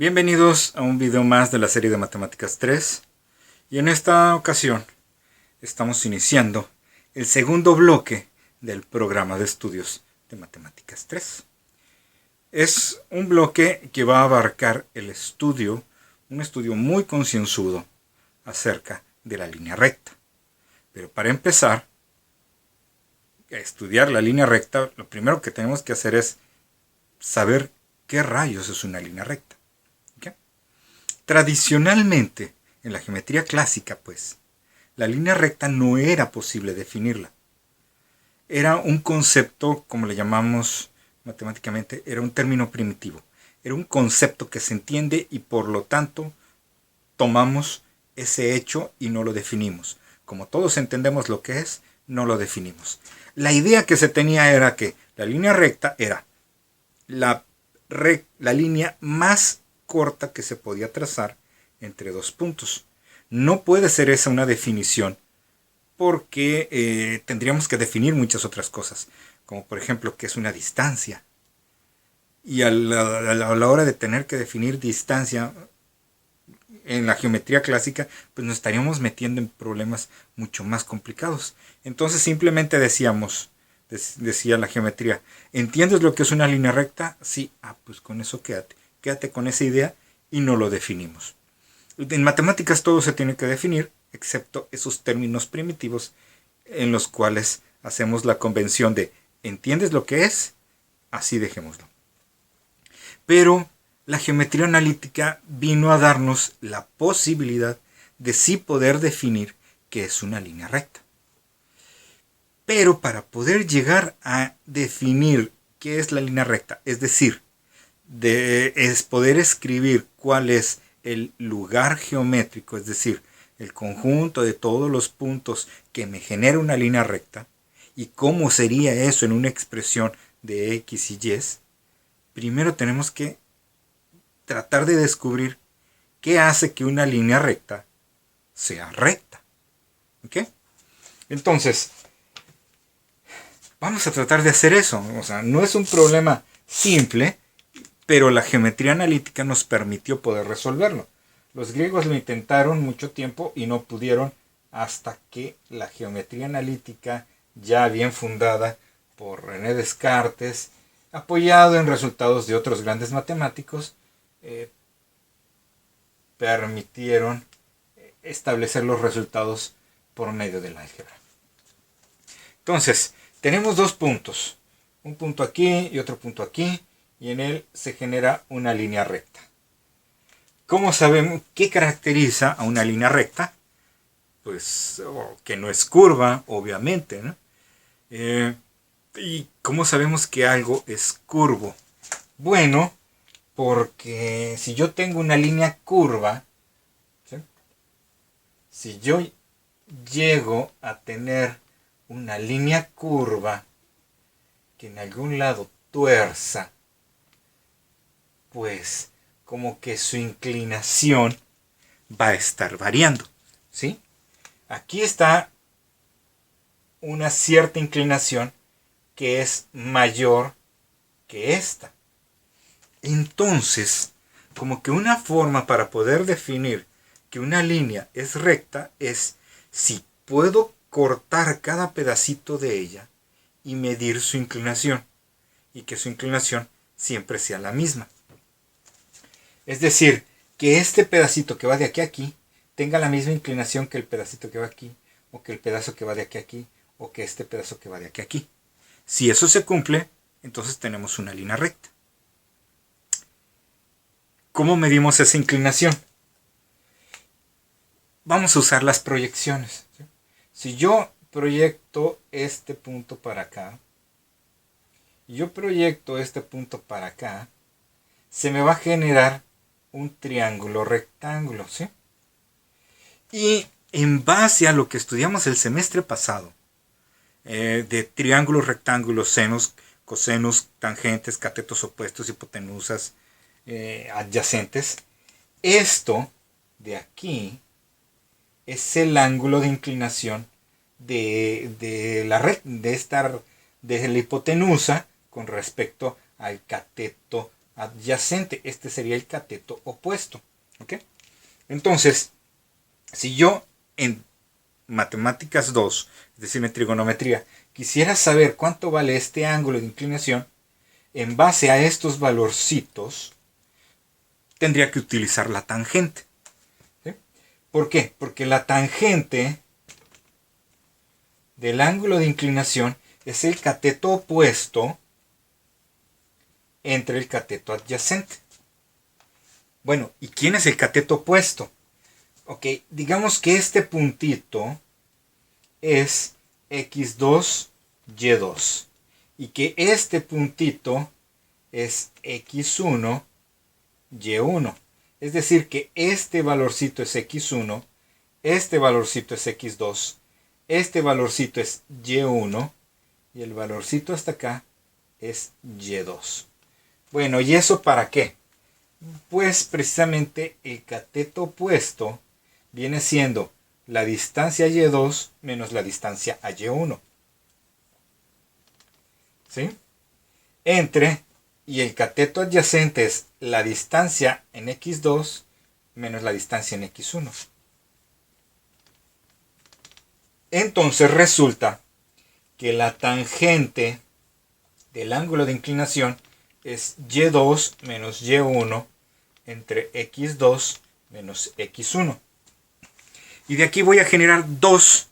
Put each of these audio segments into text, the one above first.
Bienvenidos a un video más de la serie de Matemáticas 3 y en esta ocasión estamos iniciando el segundo bloque del programa de estudios de Matemáticas 3. Es un bloque que va a abarcar un estudio muy concienzudo acerca de la línea recta. Pero para empezar a estudiar la línea recta, lo primero que tenemos que hacer es saber qué rayos es una línea recta. Tradicionalmente, en la geometría clásica, pues, la línea recta no era posible definirla. Era un concepto, como le llamamos matemáticamente, era un término primitivo. Era un concepto que se entiende y por lo tanto tomamos ese hecho y no lo definimos. Como todos entendemos lo que es, no lo definimos. La idea que se tenía era que la línea recta era la línea más corta que se podía trazar entre dos puntos. No puede ser esa una definición porque tendríamos que definir muchas otras cosas, como por ejemplo qué es una distancia. Y a la hora de tener que definir distancia en la geometría clásica, pues nos estaríamos metiendo en problemas mucho más complicados. Entonces simplemente decía la geometría, ¿entiendes lo que es una línea recta? Sí, pues con eso quédate con esa idea y no lo definimos. En matemáticas todo se tiene que definir, excepto esos términos primitivos en los cuales hacemos la convención de ¿entiendes lo que es? Así dejémoslo. Pero la geometría analítica vino a darnos la posibilidad de sí poder definir qué es una línea recta. Pero para poder llegar a definir qué es la línea recta, es decir, es poder escribir cuál es el lugar geométrico, es decir, el conjunto de todos los puntos que me genera una línea recta, y cómo sería eso en una expresión de X y Y, primero tenemos que tratar de descubrir qué hace que una línea recta sea recta. ¿Ok? Entonces, vamos a tratar de hacer eso. O sea, no es un problema simple, pero la geometría analítica nos permitió poder resolverlo. Los griegos lo intentaron mucho tiempo y no pudieron hasta que la geometría analítica, ya bien fundada por René Descartes, apoyado en resultados de otros grandes matemáticos, permitieron establecer los resultados por medio del álgebra. Entonces, tenemos dos puntos, un punto aquí y otro punto aquí, y en él se genera una línea recta. ¿Cómo sabemos qué caracteriza a una línea recta? Pues que no es curva, obviamente, ¿no? ¿Y cómo sabemos que algo es curvo? Bueno, porque si yo tengo una línea curva, ¿sí? Si yo llego a tener una línea curva que en algún lado tuerza, pues como que su inclinación va a estar variando, ¿sí? Aquí está una cierta inclinación que es mayor que esta. Entonces, como que una forma para poder definir que una línea es recta es si puedo cortar cada pedacito de ella y medir su inclinación, y que su inclinación siempre sea la misma. Es decir, que este pedacito que va de aquí a aquí tenga la misma inclinación que el pedacito que va aquí, o que el pedazo que va de aquí a aquí, o que este pedazo que va de aquí a aquí. Si eso se cumple, entonces tenemos una línea recta. ¿Cómo medimos esa inclinación? Vamos a usar las proyecciones. ¿Sí? Si yo proyecto este punto para acá, y yo proyecto este punto para acá, se me va a generar un triángulo rectángulo, ¿sí? Y en base a lo que estudiamos el semestre pasado, de triángulos, rectángulos, senos, cosenos, tangentes, catetos opuestos, hipotenusas, adyacentes, esto de aquí es el ángulo de inclinación de la hipotenusa con respecto al cateto adyacente. Este sería el cateto opuesto. ¿Ok? Entonces, si yo en matemáticas 2, es decir, en trigonometría, quisiera saber cuánto vale este ángulo de inclinación, en base a estos valorcitos, tendría que utilizar la tangente. ¿Sí? ¿Por qué? Porque la tangente del ángulo de inclinación es el cateto opuesto entre el cateto adyacente. Bueno, ¿y quién es el cateto opuesto? Ok, digamos que este puntito es x2, y2. Y que este puntito es x1, y1. Es decir, que este valorcito es x1, este valorcito es x2, este valorcito es y1 y el valorcito hasta acá es y2. Bueno, ¿y eso para qué? Pues precisamente el cateto opuesto viene siendo la distancia y2 menos la distancia a y1. ¿Sí? Entre, y el cateto adyacente es la distancia en x2 menos la distancia en x1. Entonces resulta que la tangente del ángulo de inclinación es y2 menos y1 entre x2 menos x1. Y de aquí voy a generar dos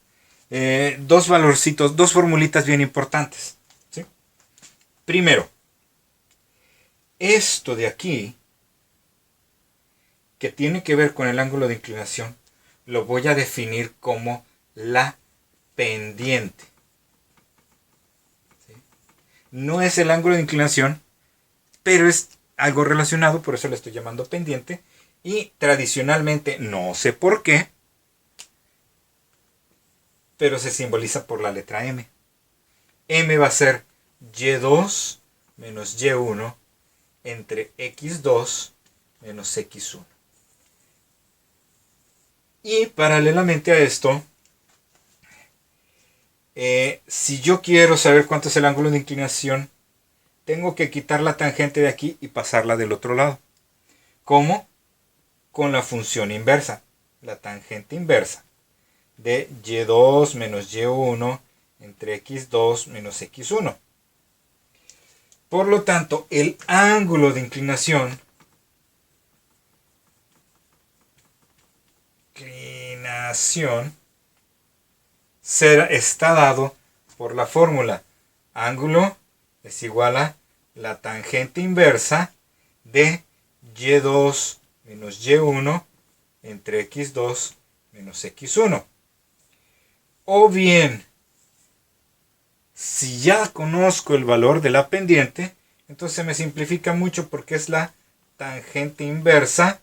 valorcitos, dos formulitas bien importantes. ¿Sí? Primero, esto de aquí, que tiene que ver con el ángulo de inclinación, lo voy a definir como la pendiente. ¿Sí? No es el ángulo de inclinación, pero es algo relacionado, por eso le estoy llamando pendiente. Y tradicionalmente, no sé por qué, pero se simboliza por la letra M. M va a ser y2 menos y1 entre x2 menos x1. Y paralelamente a esto, si yo quiero saber cuánto es el ángulo de inclinación, tengo que quitar la tangente de aquí y pasarla del otro lado. ¿Cómo? Con la función inversa. La tangente inversa de y2 menos y1 entre x2 menos x1. Por lo tanto, el ángulo de inclinación está dado por la fórmula ángulo es igual a la tangente inversa de y2 menos y1 entre x2 menos x1. O bien, si ya conozco el valor de la pendiente, entonces me simplifica mucho porque es la tangente inversa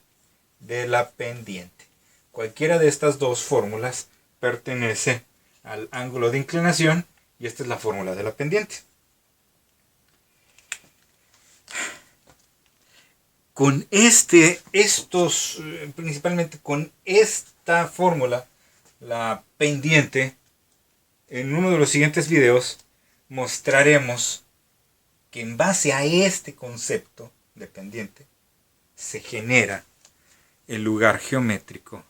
de la pendiente. Cualquiera de estas dos fórmulas pertenece al ángulo de inclinación y esta es la fórmula de la pendiente. Con principalmente con esta fórmula, la pendiente, en uno de los siguientes videos mostraremos que en base a este concepto de pendiente se genera el lugar geométrico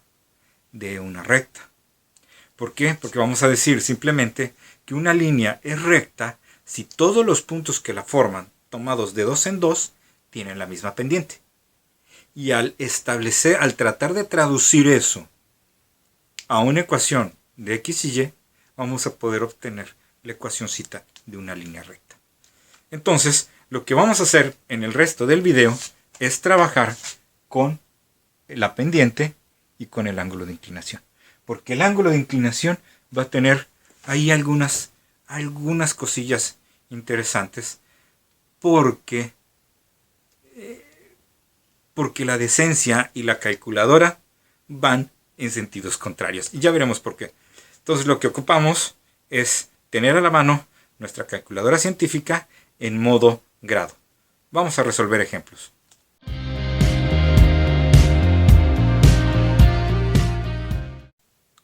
de una recta. ¿Por qué? Porque vamos a decir simplemente que una línea es recta si todos los puntos que la forman, tomados de dos en dos, tienen la misma pendiente. Y al tratar de traducir eso a una ecuación de x y y, vamos a poder obtener la ecuacióncita de una línea recta. Entonces, lo que vamos a hacer en el resto del video es trabajar con la pendiente y con el ángulo de inclinación. Porque el ángulo de inclinación va a tener ahí algunas cosillas interesantes porque la decencia y la calculadora van en sentidos contrarios. Y ya veremos por qué. Entonces lo que ocupamos es tener a la mano nuestra calculadora científica en modo grado. Vamos a resolver ejemplos.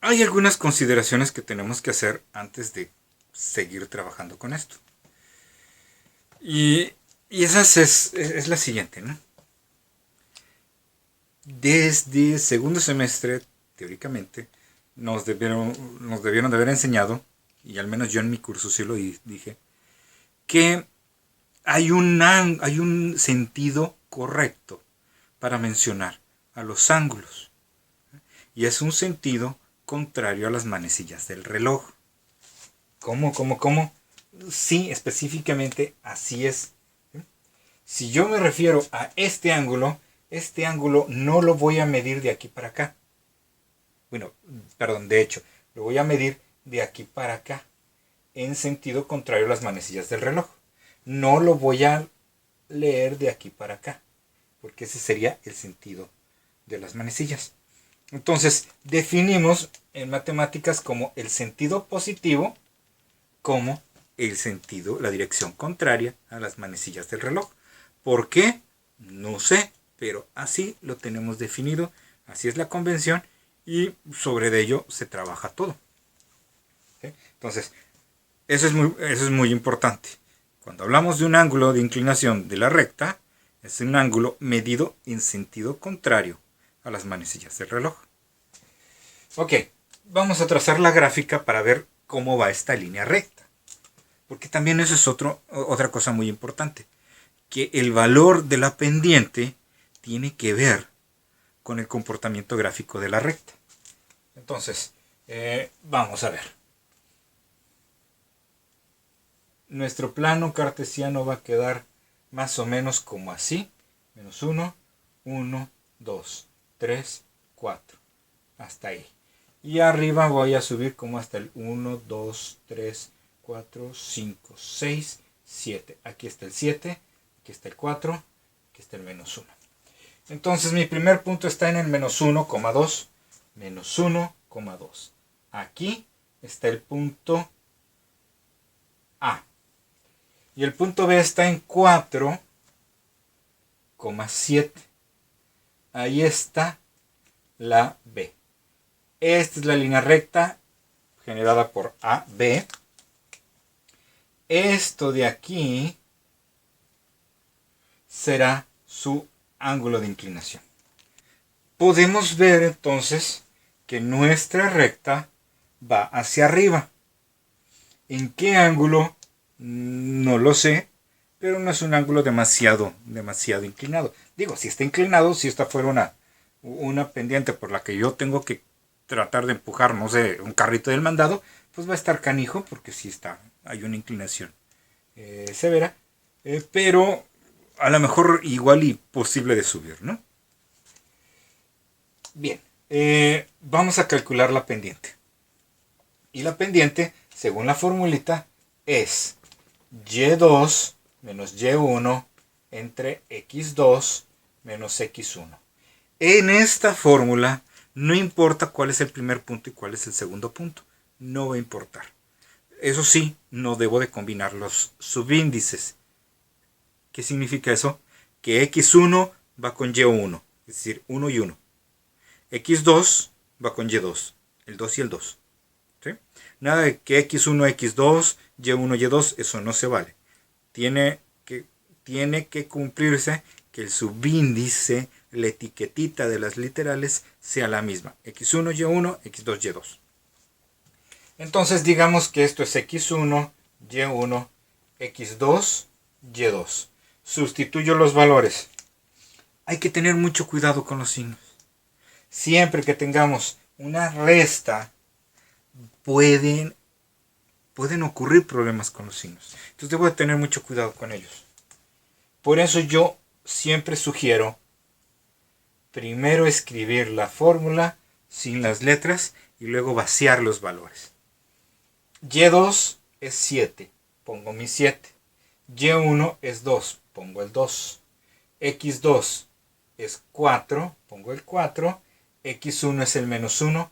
Hay algunas consideraciones que tenemos que hacer antes de seguir trabajando con esto. Y Y esa es la siguiente, ¿no? Desde segundo semestre, teóricamente, nos debieron de haber enseñado, y al menos yo en mi curso sí lo dije, que hay un sentido correcto para mencionar a los ángulos. Y es un sentido contrario a las manecillas del reloj. ¿Cómo? Sí, específicamente así es. Si yo me refiero a este ángulo no lo voy a medir de aquí para acá. Bueno, perdón, de hecho, lo voy a medir de aquí para acá, en sentido contrario a las manecillas del reloj. No lo voy a leer de aquí para acá, porque ese sería el sentido de las manecillas. Entonces, definimos en matemáticas como el sentido positivo como la dirección contraria a las manecillas del reloj. ¿Por qué? No sé, pero así lo tenemos definido, así es la convención y sobre ello se trabaja todo. ¿Sí? Entonces, eso es muy importante. Cuando hablamos de un ángulo de inclinación de la recta, es un ángulo medido en sentido contrario a las manecillas del reloj. Ok, vamos a trazar la gráfica para ver cómo va esta línea recta. Porque también eso es otra cosa muy importante. Que el valor de la pendiente tiene que ver con el comportamiento gráfico de la recta. Entonces, vamos a ver. Nuestro plano cartesiano va a quedar más o menos como así. Menos 1, 1, 2, 3, 4. Hasta ahí. Y arriba voy a subir como hasta el 1, 2, 3, 4, 5, 6, 7. Aquí está el 7, aquí está el 4, aquí está el menos 1. Entonces mi primer punto está en el menos 1,2. Menos 1,2. Aquí está el punto A. Y el punto B está en 4,7. Ahí está la B. Esta es la línea recta generada por AB. Esto de aquí será su ángulo de inclinación. Podemos ver entonces que nuestra recta va hacia arriba. ¿En qué ángulo? No lo sé, pero no es un ángulo demasiado inclinado. Digo, si está inclinado, si esta fuera una pendiente por la que yo tengo que tratar de empujar, no sé, un carrito del mandado, pues va a estar canijo porque sí hay una inclinación severa, pero a lo mejor igual y posible de subir, ¿no? Bien, vamos a calcular la pendiente. Y la pendiente, según la formulita, es y2 menos y1 entre x2 menos x1. En esta fórmula no importa cuál es el primer punto y cuál es el segundo punto. No va a importar. Eso sí, no debo de combinar los subíndices. ¿Qué significa eso? Que x1 va con y1, es decir, 1 y 1. x2 va con y2, el 2 y el 2. ¿Sí? Nada de que x1, x2, y1, y2, eso no se vale. Tiene que cumplirse que el subíndice, la etiquetita de las literales sea la misma. x1, y1, x2, y2. Entonces digamos que esto es x1, y1, x2, y2. Sustituyo los valores. Hay que tener mucho cuidado con los signos. Siempre que tengamos una resta, pueden ocurrir problemas con los signos. Entonces debo de tener mucho cuidado con ellos. Por eso yo siempre sugiero primero escribir la fórmula sin las letras y luego vaciar los valores. Y2 es 7, pongo mi 7. Y1 es 2, pongo el 2. X2 es 4, pongo el 4. X1 es el menos 1,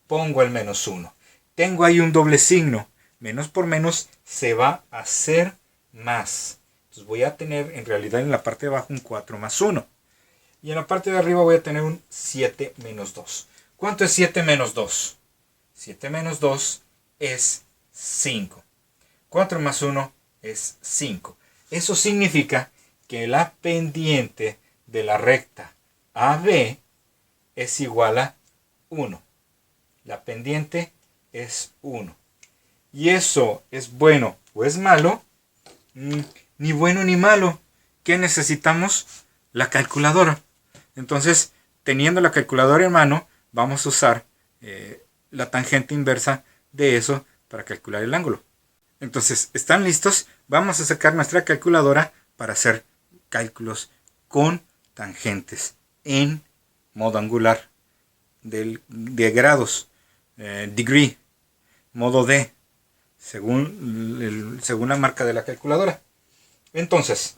pongo el menos 1. Tengo ahí un doble signo. Menos por menos se va a hacer más. Entonces voy a tener en realidad en la parte de abajo un 4 más 1. Y en la parte de arriba voy a tener un 7 menos 2. ¿Cuánto es 7 menos 2? 7 menos 2 es 5. 4 más 1 es 5. Eso significa que la pendiente de la recta AB es igual a 1. La pendiente es 1. ¿Y eso es bueno o es malo? Ni bueno ni malo. ¿Qué necesitamos? La calculadora. Entonces, teniendo la calculadora en mano, vamos a usar la tangente inversa de eso para calcular el ángulo. Entonces, ¿están listos? Vamos a sacar nuestra calculadora para hacer cálculos con tangentes en modo angular de grados, degree, modo D, según la marca de la calculadora. Entonces,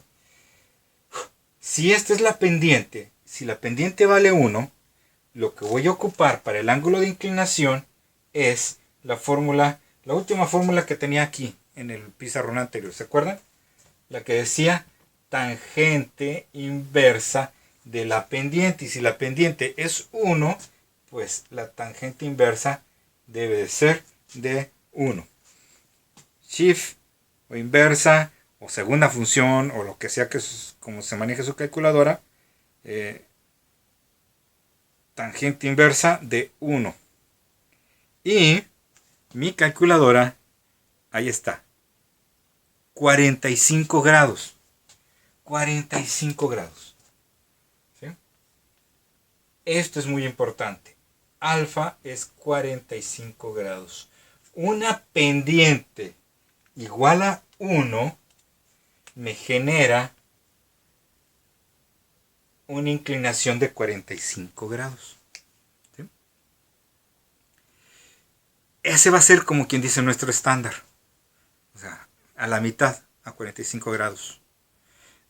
si esta es la pendiente, si la pendiente vale 1, lo que voy a ocupar para el ángulo de inclinación es la última fórmula que tenía aquí en el pizarrón anterior. ¿Se acuerdan? La que decía tangente inversa de la pendiente. Y si la pendiente es 1, pues la tangente inversa debe de ser de 1. Shift o inversa o segunda función o lo que sea que como se maneje su calculadora, tangente inversa de 1. Y mi calculadora, ahí está, 45 grados. 45 grados. ¿Sí? Esto es muy importante. Alfa es 45 grados. Una pendiente igual a 1 me genera una inclinación de 45 grados. ¿Sí? Ese va a ser como quien dice nuestro estándar. O sea, a la mitad, a 45 grados.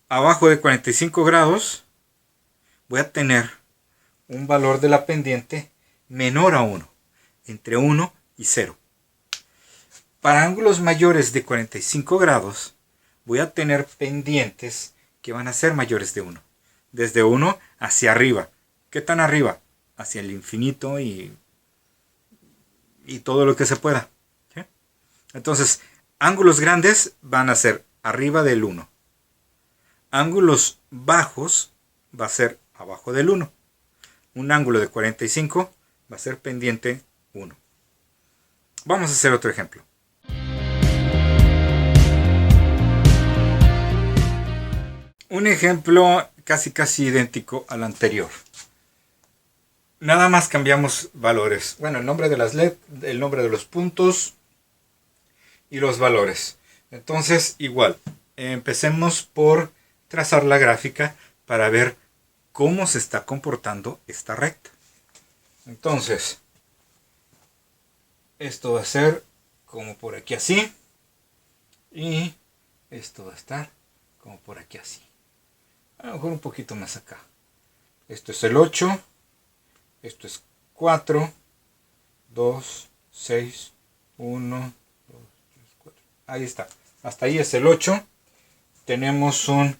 Abajo de 45 grados voy a tener un valor de la pendiente menor a 1, entre 1 y 0. Para ángulos mayores de 45 grados voy a tener pendientes que van a ser mayores de 1. Desde 1 hacia arriba. ¿Qué tan arriba? Hacia el infinito y todo lo que se pueda. ¿Sí? Entonces, ángulos grandes van a ser arriba del 1. Ángulos bajos va a ser abajo del 1. Un ángulo de 45 va a ser pendiente 1. Vamos a hacer otro ejemplo. Un ejemplo casi idéntico al anterior. Nada más cambiamos valores. Bueno, el nombre de las LED, el nombre de los puntos y los valores. Entonces, igual, empecemos por trazar la gráfica para ver cómo se está comportando esta recta. Entonces, esto va a ser como por aquí así. Y esto va a estar como por aquí así. A lo mejor un poquito más acá. Esto es el 8. Esto es 4, 2, 6, 1, 2, 3, 4. Ahí está. Hasta ahí es el 8. Tenemos un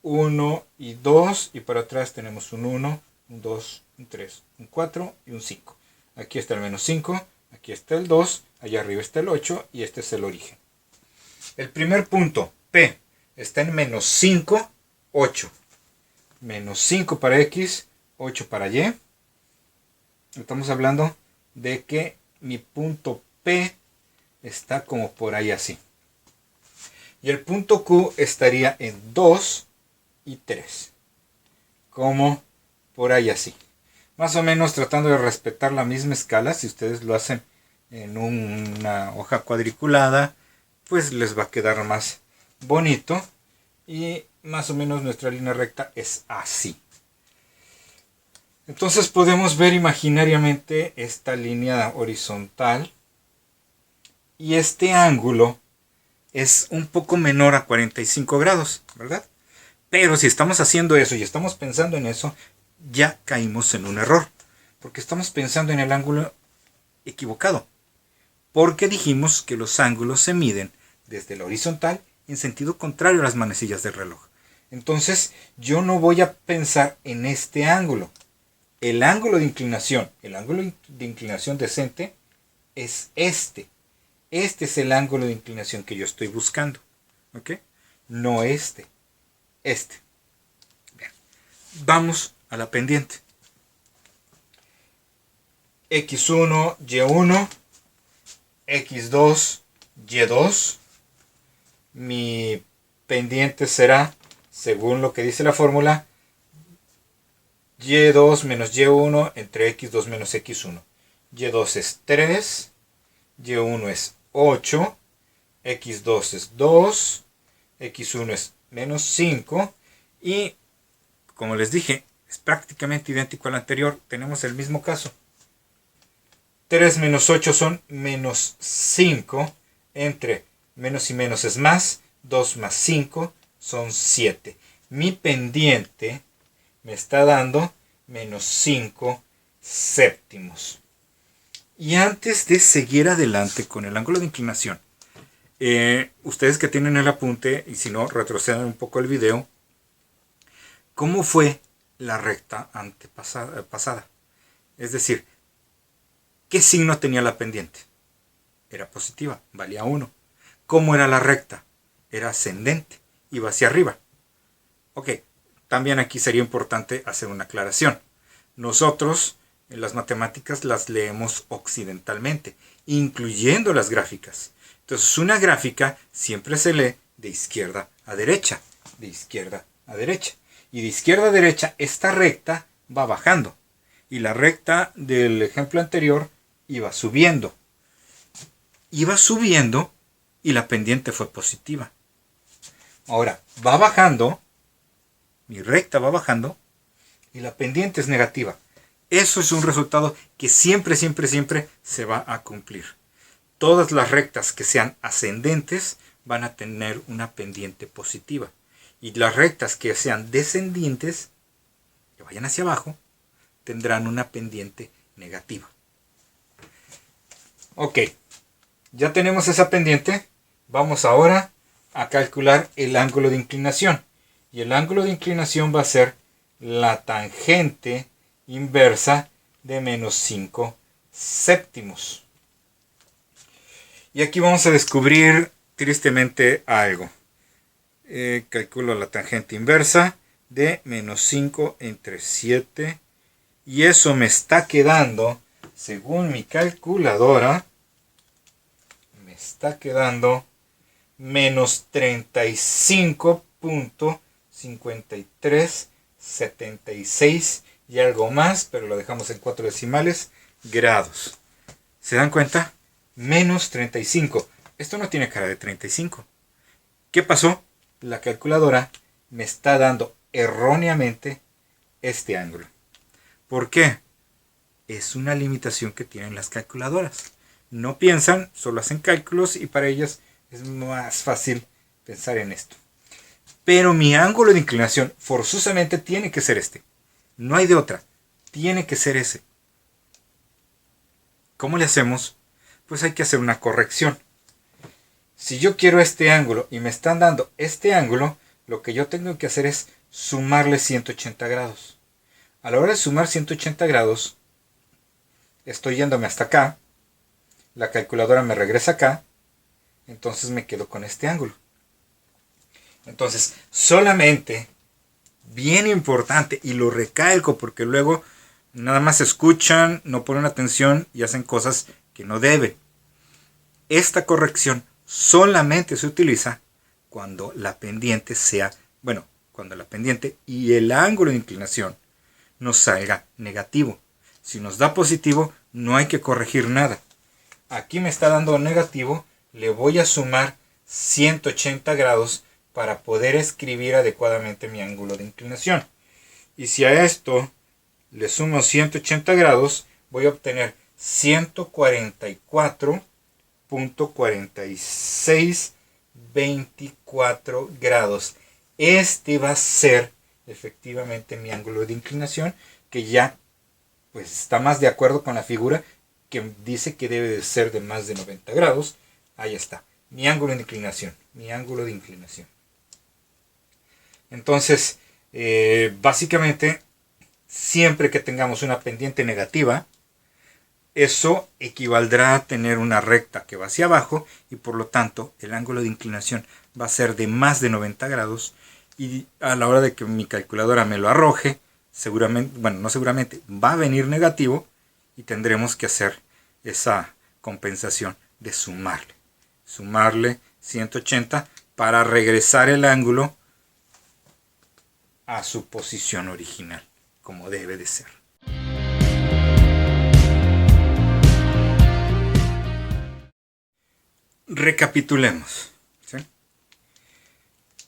1 y 2. Y para atrás tenemos un 1, un 2, un 3, un 4 y un 5. Aquí está el menos 5. Aquí está el 2. Allá arriba está el 8. Y este es el origen. El primer punto, P, está en menos 5, 8. Menos 5 para X, 8 para Y. Estamos hablando de que mi punto P está como por ahí así. Y el punto Q estaría en 2 y 3. Como por ahí así. Más o menos tratando de respetar la misma escala. Si ustedes lo hacen en una hoja cuadriculada, pues les va a quedar más bonito. Y más o menos nuestra línea recta es así. Entonces podemos ver imaginariamente esta línea horizontal. Y este ángulo es un poco menor a 45 grados, ¿verdad? Pero si estamos haciendo eso y estamos pensando en eso, ya caímos en un error. Porque estamos pensando en el ángulo equivocado. Porque dijimos que los ángulos se miden desde la horizontal en sentido contrario a las manecillas del reloj. Entonces yo no voy a pensar en este ángulo. El ángulo de inclinación decente es este. Este es el ángulo de inclinación que yo estoy buscando. ¿Ok? No este. este. Bien. Vamos a la pendiente. X1, Y1, X2, Y2. Mi pendiente será, según lo que dice la fórmula, Y2 menos Y1 entre X2 menos X1. Y2 es 3, Y1 es 8, X2 es 2, X1 es menos 5 y, como les dije, es prácticamente idéntico al anterior. Tenemos el mismo caso. 3 menos 8 son menos 5, entre menos y menos es más, 2 más 5 son 7. Mi pendiente me está dando menos 5 séptimos. Y antes de seguir adelante con el ángulo de inclinación, ustedes que tienen el apunte, y si no, retrocedan un poco el video, ¿cómo fue la recta pasada? Es decir, ¿qué signo tenía la pendiente? Era positiva, valía 1. ¿Cómo era la recta? Era ascendente, iba hacia arriba. Ok, también aquí sería importante hacer una aclaración. Nosotros en las matemáticas las leemos occidentalmente, incluyendo las gráficas. Entonces una gráfica siempre se lee de izquierda a derecha, de izquierda a derecha. Y de izquierda a derecha esta recta va bajando. Y la recta del ejemplo anterior iba subiendo. Iba subiendo y la pendiente fue positiva. Ahora, va bajando, mi recta va bajando y la pendiente es negativa. Eso es un resultado que siempre, siempre, siempre se va a cumplir. Todas las rectas que sean ascendentes van a tener una pendiente positiva. Y las rectas que sean descendientes, que vayan hacia abajo, tendrán una pendiente negativa. Ok, ya tenemos esa pendiente. Vamos ahora a calcular el ángulo de inclinación. Y el ángulo de inclinación va a ser la tangente inversa de menos 5 séptimos. Y aquí vamos a descubrir tristemente algo. Calculo la tangente inversa de menos 5 entre 7. Y eso me está quedando, según mi calculadora, me está quedando menos 35.5376 y algo más, pero lo dejamos en 4 decimales, grados. ¿Se dan cuenta? Menos 35. Esto no tiene cara de 35. ¿Qué pasó? La calculadora me está dando erróneamente este ángulo. ¿Por qué? Es una limitación que tienen las calculadoras. No piensan, solo hacen cálculos y para ellas es más fácil pensar en esto. Pero mi ángulo de inclinación forzosamente tiene que ser este. No hay de otra. Tiene que ser ese. ¿Cómo le hacemos? Pues hay que hacer una corrección. Si yo quiero este ángulo y me están dando este ángulo, lo que yo tengo que hacer es sumarle 180 grados. A la hora de sumar 180 grados, estoy yéndome hasta acá. La calculadora me regresa acá. Entonces me quedo con este ángulo. Entonces, solamente, bien importante, y lo recalco porque luego nada más escuchan, no ponen atención y hacen cosas que no deben. Esta corrección solamente se utiliza cuando la pendiente cuando la pendiente y el ángulo de inclinación nos salga negativo. Si nos da positivo, no hay que corregir nada. Aquí me está dando negativo, le voy a sumar 180 grados para poder escribir adecuadamente mi ángulo de inclinación. Y si a esto le sumo 180 grados, voy a obtener 144.4624 grados. Este va a ser efectivamente mi ángulo de inclinación, que ya pues está más de acuerdo con la figura que dice que debe de ser de más de 90 grados. Ahí está, mi ángulo de inclinación, Entonces, básicamente, siempre que tengamos una pendiente negativa, eso equivaldrá a tener una recta que va hacia abajo y por lo tanto el ángulo de inclinación va a ser de más de 90 grados y a la hora de que mi calculadora me lo arroje, seguramente, bueno, no seguramente, va a venir negativo y tendremos que hacer esa compensación de sumarle 180 para regresar el ángulo a su posición original, como debe de ser. Recapitulemos, ¿sí?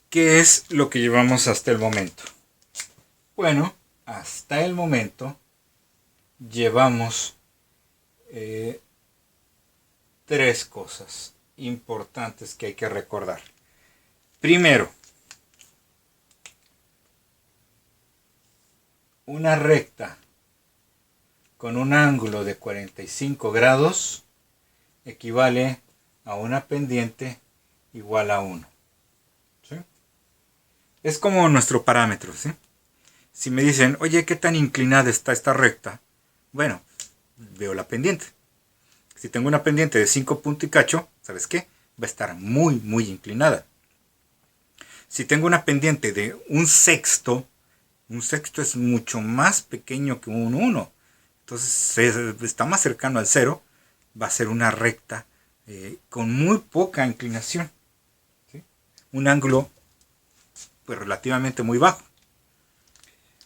¿Qué es lo que llevamos hasta el momento? Bueno, hasta el momento llevamos tres cosas importantes que hay que recordar. Primero, una recta con un ángulo de 45 grados equivale a una pendiente igual a 1. ¿Sí? Es como nuestro parámetro, ¿sí? Si me dicen, oye, ¿qué tan inclinada está esta recta? Bueno, veo la pendiente. Si tengo una pendiente de 5 puntos y cacho, ¿sabes qué? Va a estar muy, muy inclinada. Si tengo una pendiente de un sexto es mucho más pequeño que un 1. Entonces está más cercano al 0. Va a ser una recta con muy poca inclinación. ¿Sí? Un ángulo pues relativamente muy bajo.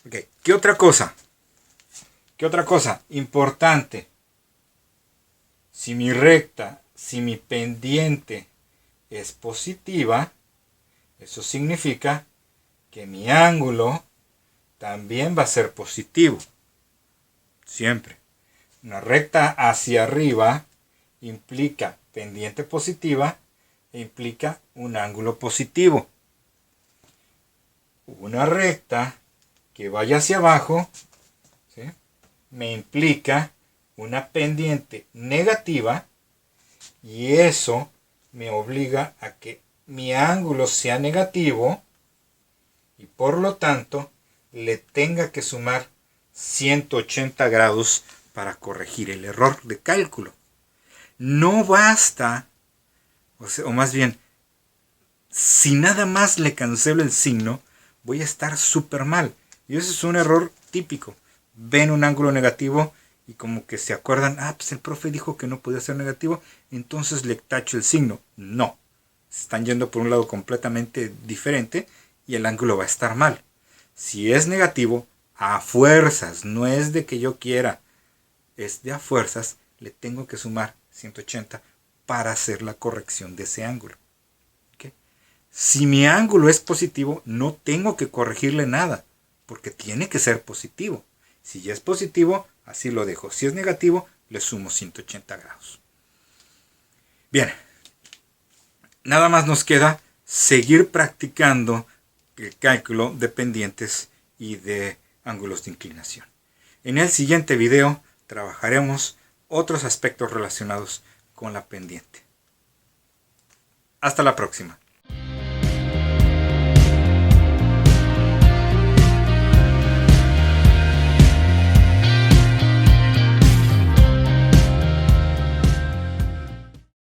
Okay. ¿Qué otra cosa? ¿Qué otra cosa importante? Si mi pendiente es positiva, eso significa que mi ángulo también va a ser positivo. Siempre. Una recta hacia arriba implica pendiente positiva e implica un ángulo positivo. Una recta que vaya hacia abajo, ¿sí?, me implica una pendiente negativa y eso me obliga a que mi ángulo sea negativo y por lo tanto le tenga que sumar 180 grados para corregir el error de cálculo. No basta, o más bien, si nada más le cancelo el signo, voy a estar súper mal. Y eso es un error típico. Ven un ángulo negativo y como que se acuerdan, pues el profe dijo que no podía ser negativo, entonces le tacho el signo. No, están yendo por un lado completamente diferente y el ángulo va a estar mal. Si es negativo, a fuerzas, no es de que yo quiera, es de a fuerzas, le tengo que sumar 180 para hacer la corrección de ese ángulo. ¿Okay? Si mi ángulo es positivo, no tengo que corregirle nada, porque tiene que ser positivo. Si ya es positivo, así lo dejo. Si es negativo, le sumo 180 grados. Bien, nada más nos queda seguir practicando el cálculo de pendientes y de ángulos de inclinación. En el siguiente video trabajaremos otros aspectos relacionados con la pendiente. Hasta la próxima.